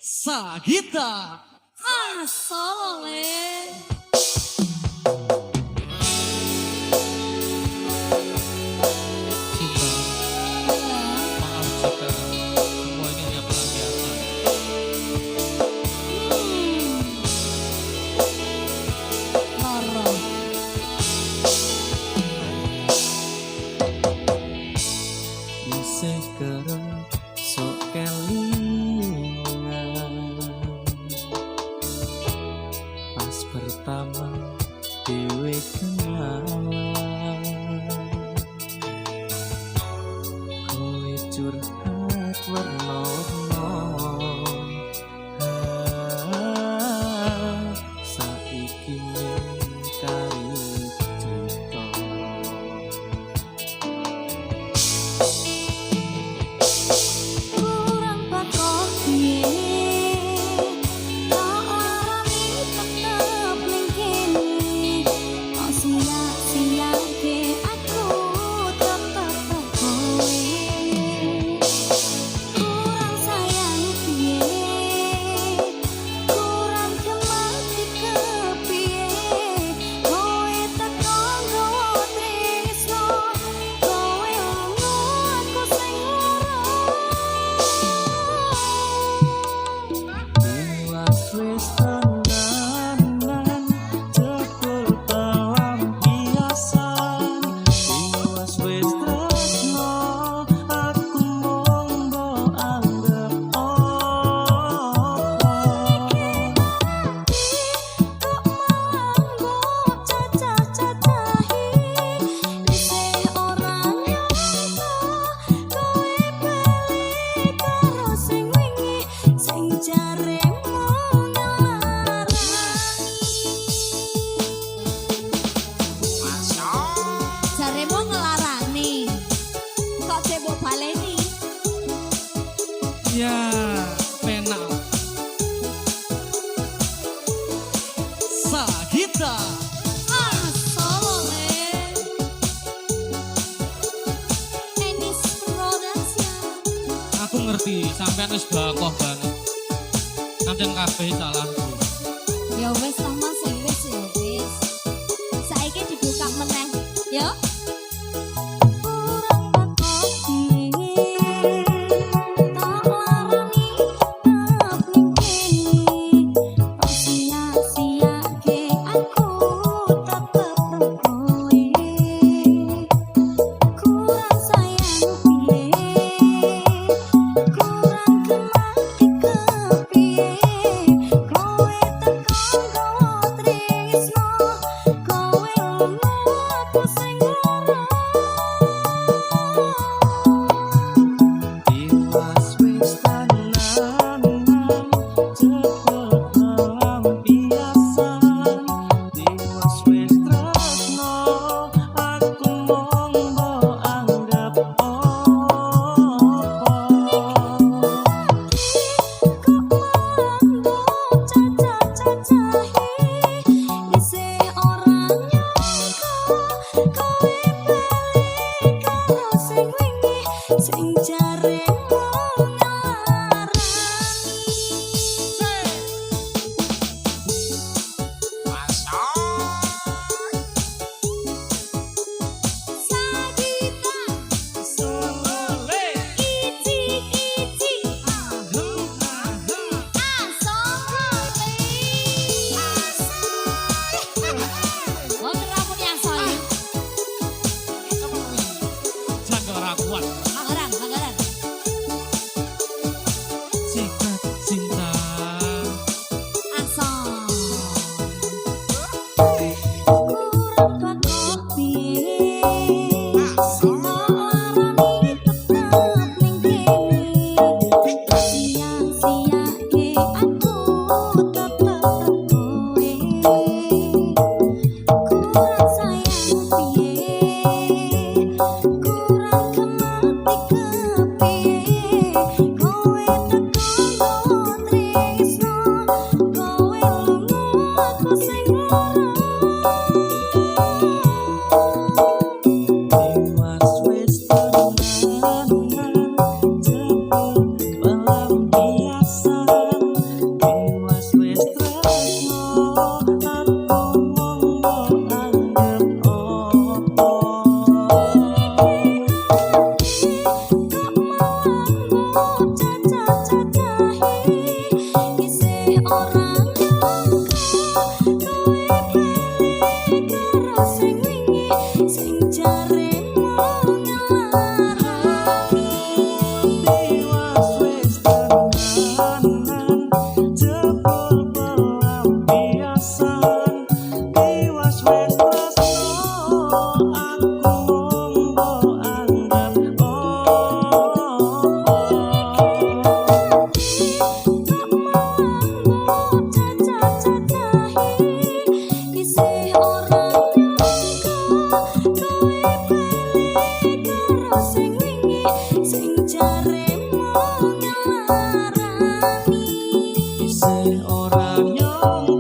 Sagita. Ah, soleh. Cinta, maaf jika semua ini hanya pelampiasan. Loro. Isih kereng sok kelingan pas pertama dewe kenalan kowe curhat warna-warna saiki kari cerita Kurang pakok piye, tak larani tetep ning kene. Kok sia-siake aku tetep kowe. Kurang sayang piye, kurang kemati kepiye. Kowe teko nggawa tresno, kowe lunga aku sing Bilas wis tenanan jebul pelampiasan Bilas wis tresno aku mung mbok anggap kok malah mbok cacah-cacahi isih ora nyangka kowe bali karo sing wingi sing jaremu ngelarani jaremu ngelarani kok cebok baleni Ya, penak. Sagita. ah soleh Enis Production. Aku ngerti, sampean wis bakoh banget. Nancen kabeh salahku. Ya wis lah Mas, wis ya wis. Saiki dibuka meneh, ya. Kurang bakok piye, tak larani tetep ning kene. Kok sia-siake aku tetep kowe. Kurang sayang piye, kurang kemati kepiye. Kowe teko nggawa อง